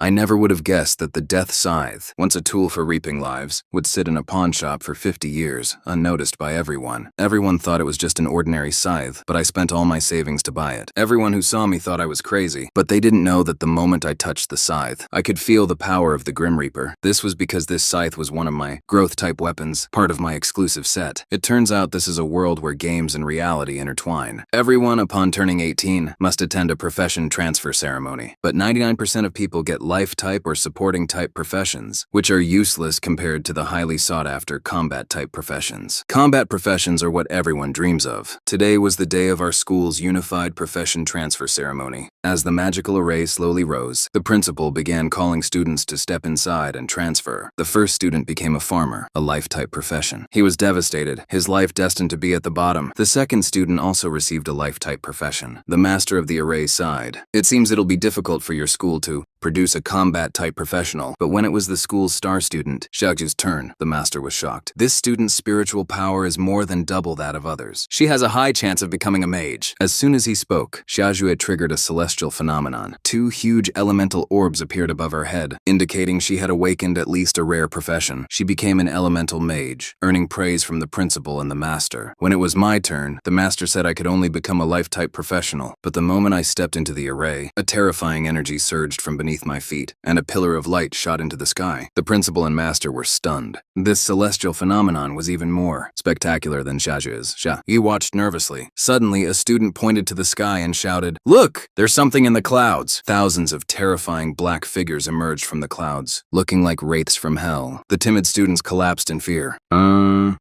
I never would have guessed that the death scythe, once a tool for reaping lives, would sit in a pawn shop for 50 years, unnoticed by everyone. Everyone thought it was just an ordinary scythe, but I spent all my savings to buy it. Everyone who saw me thought I was crazy, but they didn't know that the moment I touched the scythe, I could feel the power of the Grim Reaper. This was because this scythe was one of my growth-type weapons, part of my exclusive set. It turns out this is a world where games and reality intertwine. Everyone, upon turning 18, must attend a profession transfer ceremony, but 99% of people get life-type or supporting-type professions, which are useless compared to the highly sought-after combat-type professions. Combat professions are what everyone dreams of. Today was the day of our school's unified profession transfer ceremony. As the magical array slowly rose, the principal began calling students to step inside and transfer. The first student became a farmer, a life-type profession. He was devastated, his life destined to be at the bottom. The second student also received a life-type profession. The master of the array sighed. It seems it'll be difficult for your school to produce a combat-type professional, but when it was the school's star student, Xiaoju's turn, the master was shocked. This student's spiritual power is more than double that of others. She has a high chance of becoming a mage. As soon as he spoke, Xiaoju had triggered a celestial phenomenon. Two huge elemental orbs appeared above her head, indicating she had awakened at least a rare profession. She became an elemental mage, earning praise from the principal and the master. When it was my turn, the master said I could only become a life-type professional, but the moment I stepped into the array, a terrifying energy surged from beneath my feet, and a pillar of light shot into the sky. The principal and master were stunned. This celestial phenomenon was even more spectacular than Xiaoju's. He watched nervously. Suddenly, a student pointed to the sky and shouted, "Look! There's something in the clouds!" Thousands of terrifying black figures emerged from the clouds, looking like wraiths from hell. The timid students collapsed in fear.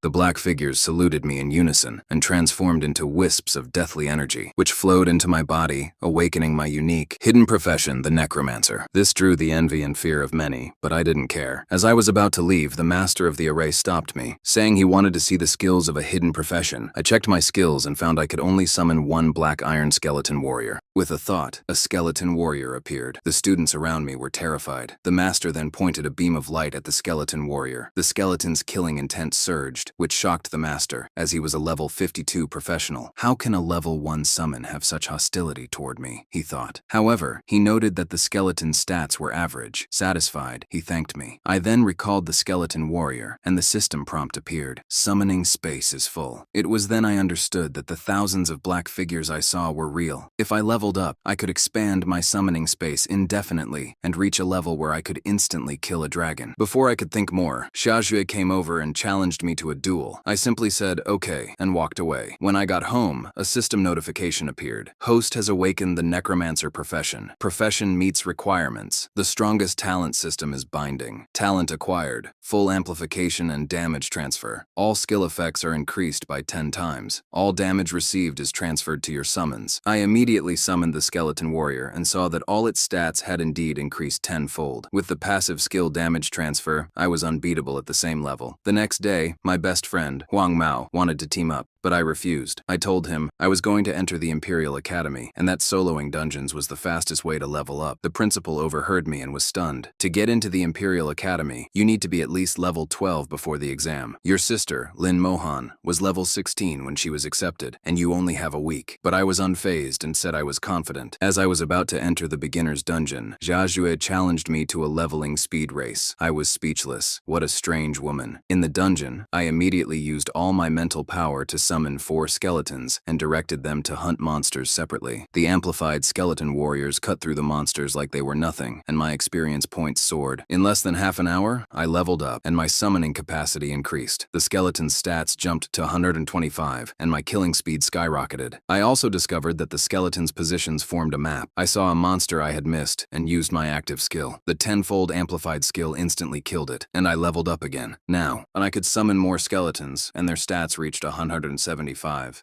The black figures saluted me in unison and transformed into wisps of deathly energy, which flowed into my body, awakening my unique, hidden profession, the Necromancer. This drew the envy and fear of many, but I didn't care. As I was about to leave, the master of the array stopped me, saying he wanted to see the skills of a hidden profession. I checked my skills and found I could only summon one black iron skeleton warrior. With a thought, a skeleton warrior appeared. The students around me were terrified. The master then pointed a beam of light at the skeleton warrior. The skeleton's killing intent surged, which shocked the master, as he was a level 52 professional. How can a level 1 summon have such hostility toward me, he thought. However, he noted that the skeleton's stats were average. Satisfied, he thanked me. I then recalled the skeleton warrior, and the system prompt appeared. Summoning space is full. It was then I understood that the thousands of black figures I saw were real. If I leveled up, I could expand my summoning space indefinitely and reach a level where I could instantly kill a dragon. Before I could think more, Xiaojue came over and challenged me to a duel. I simply said, "Okay," and walked away. When I got home, a system notification appeared. Host has awakened the Necromancer profession. Profession meets requirements. The strongest talent system is binding. Talent acquired, full amplification and damage transfer. All skill effects are increased by 10 times. All damage received is transferred to your summons. I immediately summoned the skeleton warrior and saw that all its stats had indeed increased tenfold. With the passive skill damage transfer, I was unbeatable at the same level. The next day, my best friend, Huang Mao, wanted to team up, but I refused. I told him I was going to enter the Imperial Academy, and that soloing dungeons was the fastest way to level up. The principal overheard me and was stunned. To get into the Imperial Academy, you need to be at least level 12 before the exam. Your sister, Lin Mohan, was level 16 when she was accepted, and you only have a week. But I was unfazed and said I was confident. As I was about to enter the beginner's dungeon, Xiaojue challenged me to a leveling speed race. I was speechless. What a strange woman. In the dungeon, I immediately used all my mental power to summoned 4 skeletons and directed them to hunt monsters separately. The amplified skeleton warriors cut through the monsters like they were nothing, and my experience points soared. In less than half an hour, I leveled up, and my summoning capacity increased. The skeleton's stats jumped to 125, and my killing speed skyrocketed. I also discovered that the skeleton's positions formed a map. I saw a monster I had missed, and used my active skill. The tenfold amplified skill instantly killed it, and I leveled up again. Now, and I could summon more skeletons, and their stats reached 175.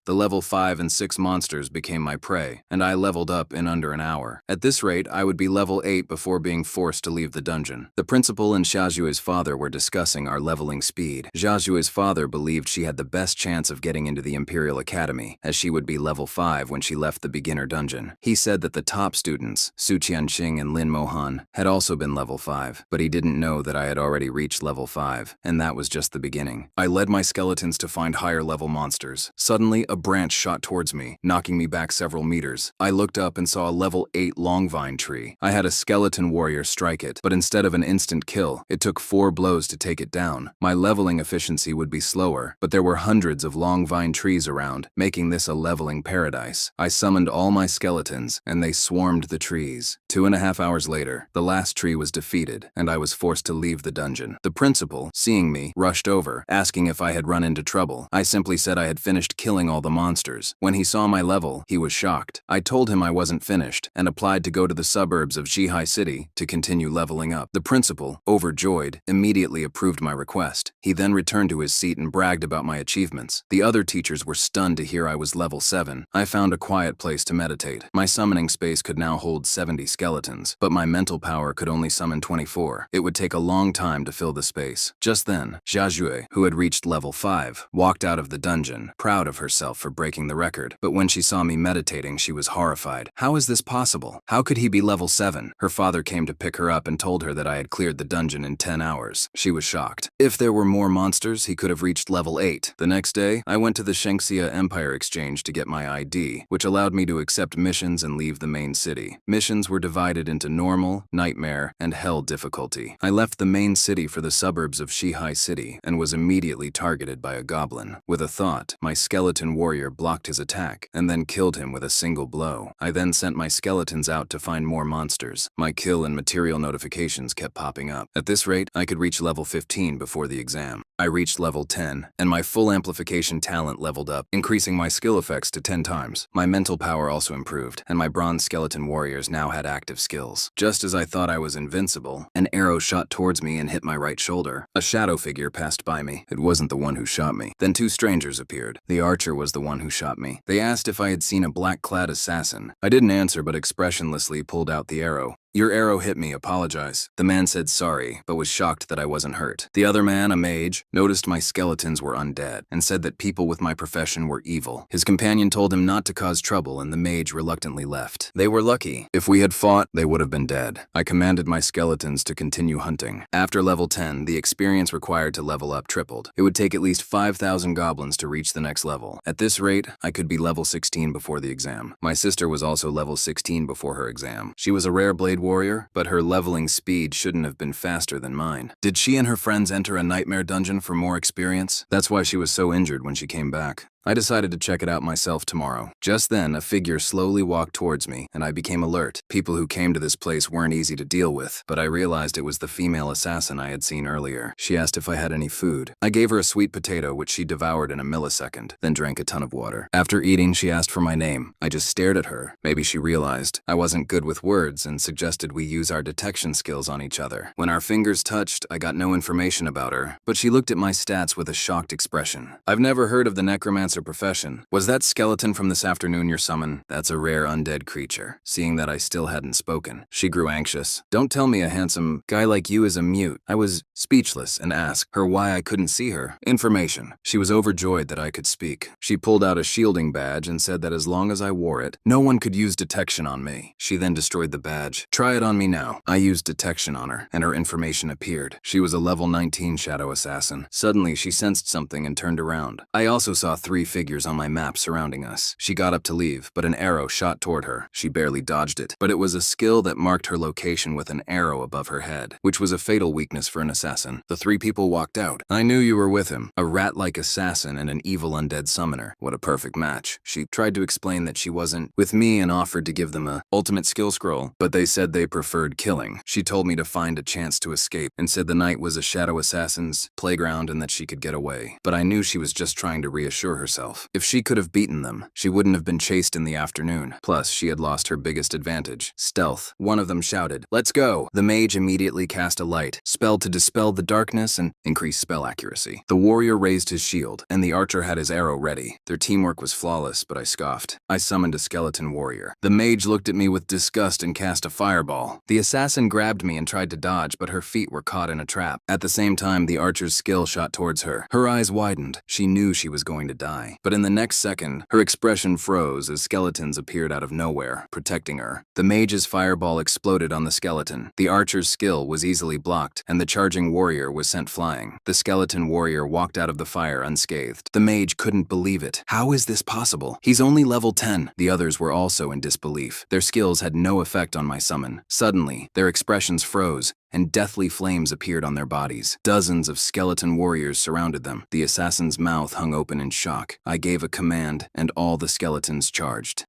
The level 5 and 6 monsters became my prey, and I leveled up in under an hour. At this rate, I would be level 8 before being forced to leave the dungeon. The principal and Xiaojue's father were discussing our leveling speed. Xiaojue's father believed she had the best chance of getting into the Imperial Academy, as she would be level 5 when she left the beginner dungeon. He said that the top students, Su Qianxing and Lin Mohan, had also been level 5, but he didn't know that I had already reached level 5, and that was just the beginning. I led my skeletons to find higher level monsters. monsters. Suddenly, a branch shot towards me, knocking me back several meters. I looked up and saw a level 8 long vine tree. I had a skeleton warrior strike it, but instead of an instant kill, it took 4 blows to take it down. My leveling efficiency would be slower, but there were hundreds of long vine trees around, making this a leveling paradise. I summoned all my skeletons, and they swarmed the trees. 2.5 hours later, the last tree was defeated, and I was forced to leave the dungeon. The principal, seeing me, rushed over, asking if I had run into trouble. I simply said I had finished killing all the monsters. When he saw my level, he was shocked. I told him I wasn't finished, and applied to go to the suburbs of Zhihai City to continue leveling up. The principal, overjoyed, immediately approved my request. He then returned to his seat and bragged about my achievements. The other teachers were stunned to hear I was level 7. I found a quiet place to meditate. My summoning space could now hold 70 skeletons, but my mental power could only summon 24. It would take a long time to fill the space. Just then, Jiajue, who had reached level 5, walked out of the dungeon, proud of herself for breaking the record. But when she saw me meditating, she was horrified. How is this possible? How could he be level 7? Her father came to pick her up and told her that I had cleared the dungeon in 10 hours. She was shocked. If there were more monsters, he could have reached level 8. The next day, I went to the Shengxia Empire Exchange to get my ID, which allowed me to accept missions and leave the main city. Missions were divided into normal, nightmare, and hell difficulty. I left the main city for the suburbs of Zhihai City and was immediately targeted by a goblin. With a thought, my skeleton warrior blocked his attack and then killed him with a single blow. I then sent my skeletons out to find more monsters. My kill and material notifications kept popping up. At this rate, I could reach level 15 before the exam. I reached level 10, and my full amplification talent leveled up, increasing my skill effects to 10 times. My mental power also improved, and my bronze skeleton warriors now had active skills. Just as I thought I was invincible, an arrow shot towards me and hit my right shoulder. A shadow figure passed by me. It wasn't the one who shot me. Then 2 strangers appeared. The archer was the one who shot me. They asked if I had seen a black-clad assassin. I didn't answer, but expressionlessly pulled out the arrow. "Your arrow hit me, apologize." The man said sorry, but was shocked that I wasn't hurt. The other man, a mage, noticed my skeletons were undead and said that people with my profession were evil. His companion told him not to cause trouble, and the mage reluctantly left. They were lucky. If we had fought, they would have been dead. I commanded my skeletons to continue hunting. After level 10, the experience required to level up tripled. It would take at least 5,000 goblins to reach the next level. At this rate, I could be level 16 before the exam. My sister was also level 16 before her exam. She was a rare blade warrior, but her leveling speed shouldn't have been faster than mine. Did she and her friends enter a nightmare dungeon for more experience? That's why she was so injured when she came back. I decided to check it out myself tomorrow. Just then, a figure slowly walked towards me, and I became alert. People who came to this place weren't easy to deal with, but I realized it was the female assassin I had seen earlier. She asked if I had any food. I gave her a sweet potato, which she devoured in a millisecond, then drank a ton of water. After eating, she asked for my name. I just stared at her. Maybe she realized I wasn't good with words and suggested we use our detection skills on each other. When our fingers touched, I got no information about her, but she looked at my stats with a shocked expression. "I've never heard of the necromancer profession. Was that skeleton from this afternoon your summon? That's a rare undead creature." Seeing that I still hadn't spoken, she grew anxious. "Don't tell me a handsome guy like you is a mute." I was speechless and asked her why I couldn't see her. Information. She was overjoyed that I could speak. She pulled out a shielding badge and said that as long as I wore it, no one could use detection on me. She then destroyed the badge. "Try it on me now." I used detection on her, and her information appeared. She was a level 19 shadow assassin. Suddenly, she sensed something and turned around. I also saw 3 figures on my map surrounding us. She got up to leave, but an arrow shot toward her. She barely dodged it, but it was a skill that marked her location with an arrow above her head, which was a fatal weakness for an assassin. The 3 people walked out. "I knew you were with him. A rat-like assassin and an evil undead summoner. What a perfect match." She tried to explain that she wasn't with me and offered to give them a ultimate skill scroll, but they said they preferred killing. She told me to find a chance to escape and said the night was a shadow assassin's playground and that she could get away. But I knew she was just trying to reassure herself. If she could have beaten them, she wouldn't have been chased in the afternoon. Plus, she had lost her biggest advantage, stealth. One of them shouted, "Let's go!" The mage immediately cast a light spell to dispel the darkness and increase spell accuracy. The warrior raised his shield, and the archer had his arrow ready. Their teamwork was flawless, but I scoffed. I summoned a skeleton warrior. The mage looked at me with disgust and cast a fireball. The assassin grabbed me and tried to dodge, but her feet were caught in a trap. At the same time, the archer's skill shot towards her. Her eyes widened. She knew she was going to die. die. But in the next second, her expression froze as skeletons appeared out of nowhere, protecting her. The mage's fireball exploded on the skeleton. The archer's skill was easily blocked, and the charging warrior was sent flying. The skeleton warrior walked out of the fire unscathed. The mage couldn't believe it. How is this possible? He's only level 10. The others were also in disbelief. Their skills had no effect on my summon. Suddenly, their expressions froze, and deathly flames appeared on their bodies. Dozens of skeleton warriors surrounded them. The assassin's mouth hung open in shock. I gave a command, and all the skeletons charged.